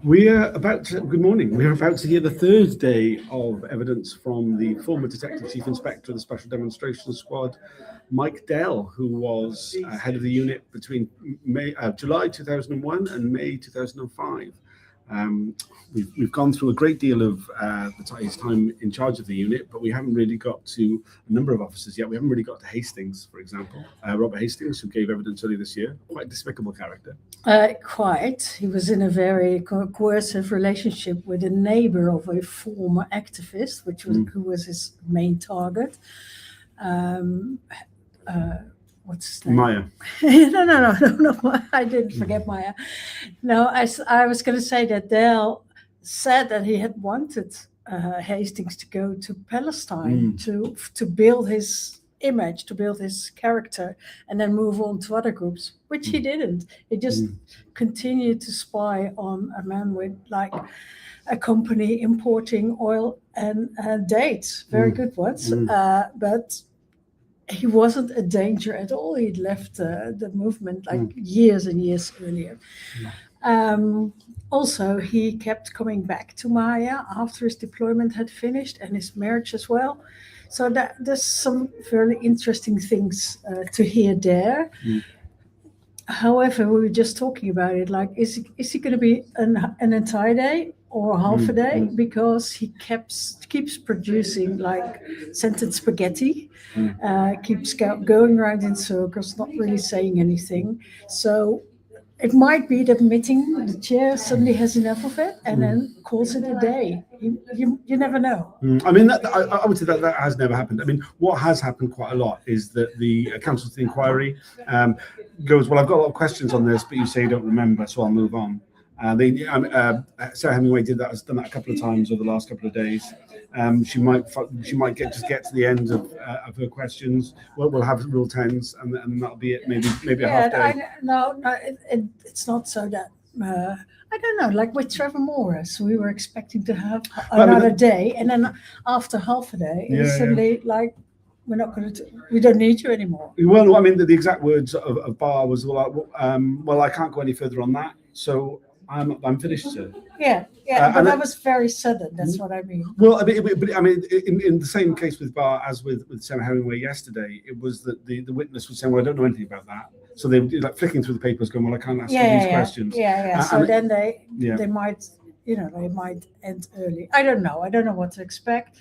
Good morning. We're about to hear the third day of evidence from the former Detective Chief Inspector of the Special Demonstration Squad, Mike Dell, who was head of the unit between July 2001 and May 2005. We've gone through a great deal of his time in charge of the unit, but we haven't really got to a number of officers yet. We haven't really got to Hastings, for example. Robert Hastings, who gave evidence earlier this year, quite a despicable character. Quite. He was in a very coercive relationship with a neighbor of a former activist, who was his main target. What's his name? Maya. No. I didn't forget Maya. No, I was going to say that Dell said that he had wanted Hastings to go to Palestine to build his image, to build his character, and then move on to other groups, which he didn't. He just continued to spy on a man with like a company importing oil and dates, very good ones, but he wasn't a danger at all. He'd left the movement years and years earlier. Also, he kept coming back to Maya after his deployment had finished and his marriage as well. So there's some fairly interesting things to hear there. However, we were just talking about it, like, is he going to be an entire day or half a day? Because he keeps producing like scented spaghetti, keeps going around in circles, not really saying anything. So it might be that the chair suddenly has enough of it and then calls it a day. You never know. I mean, I would say that has never happened. I mean, what has happened quite a lot is that the counsel to the inquiry goes, well, I've got a lot of questions on this, but you say you don't remember, so I'll move on. Sarah Hemingway has done that a couple of times over the last couple of days. She might get to the end of her questions. We'll have Rule 10s, and that'll be it. Maybe a half day. It's not so that. I don't know. Like with Trevor Morris, we were expecting to have another day, and then after half a day, suddenly like. We don't need you anymore. Well, I mean, the exact words of Barr was, well, I can't go any further on that, so I'm finished, sir. Yeah, but that was very sudden. That's what I mean. Well, I mean, in the same case with Barr as with Sarah Hemingway yesterday, it was that the witness was saying, well, I don't know anything about that. So they were like flicking through the papers, going, well, I can't ask you these questions. So then they might, they might end early. I don't know what to expect.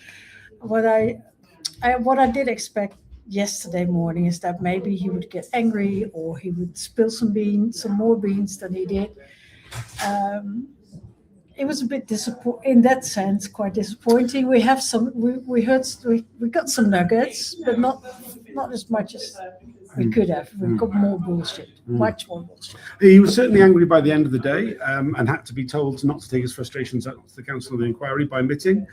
What I did expect yesterday morning is that maybe he would get angry or he would spill some more beans than he did. It was a bit disappointing in that sense, quite disappointing. We have we got some nuggets, but not as much as we could have. We've got more bullshit, much more bullshit. He was certainly angry by the end of the day and had to be told not to take his frustrations out to the counsel of the inquiry by admitting.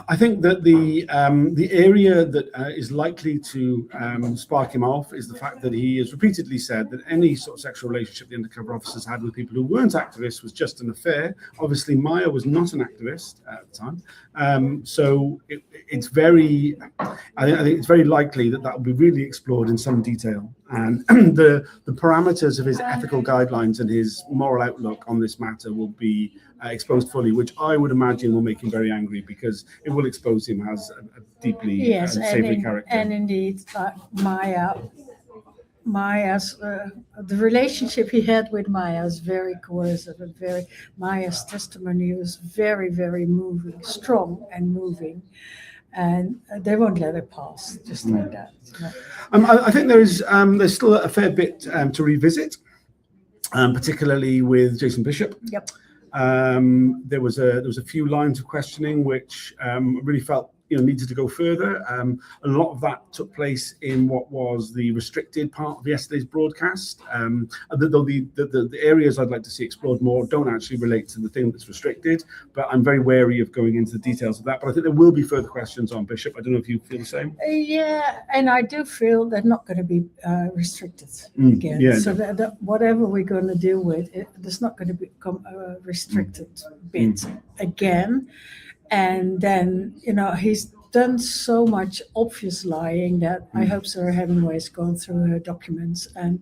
I think that the area that is likely to spark him off is the fact that he has repeatedly said that any sort of sexual relationship the undercover officers had with people who weren't activists was just an affair. Obviously, Maya was not an activist at the time, so it's very. I think it's very likely that will be really explored in some detail, and the parameters of his ethical guidelines and his moral outlook on this matter will be exposed fully, which I would imagine will make him very angry because it will expose him as a deeply unsavory character. And indeed, Maya's the relationship he had with Maya is very coercive and Maya's testimony was very, very moving, strong and moving. And they won't let it pass just like that. I think there's still a fair bit to revisit, particularly with Jason Bishop. Yep. There was a few lines of questioning which really felt needed to go further. A lot of that took place in what was the restricted part of yesterday's broadcast. Though the areas I'd like to see explored more don't actually relate to the thing that's restricted, but I'm very wary of going into the details of that. But I think there will be further questions on Bishop. I don't know if you feel the same. Yeah, and I do feel they're not going to be restricted again. Yeah, so that whatever we're going to deal with, there's not going to become a restricted bit again. And then, he's done so much obvious lying that I hope Sarah Hemingway has gone through her documents and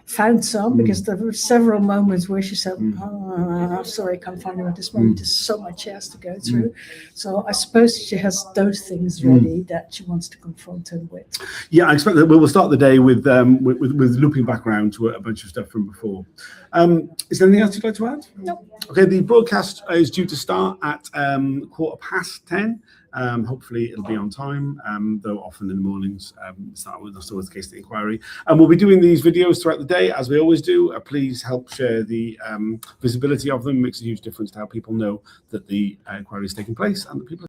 found some, because there were several moments where she said, oh, sorry, I can't find them at this moment. There's so much she has to go through. So I suppose she has those things ready that she wants to confront him with. Yeah, I expect that we will start the day with looping back around to a bunch of stuff from before. Is there anything else you'd like to add? No. Okay, the broadcast is due to start at 10:15. Hopefully it'll be on time, though often in the mornings it's not always the case of the inquiry. And we'll be doing these videos throughout the day, as we always do. Please help share the visibility of them. It makes a huge difference to how people know that the inquiry is taking place and that people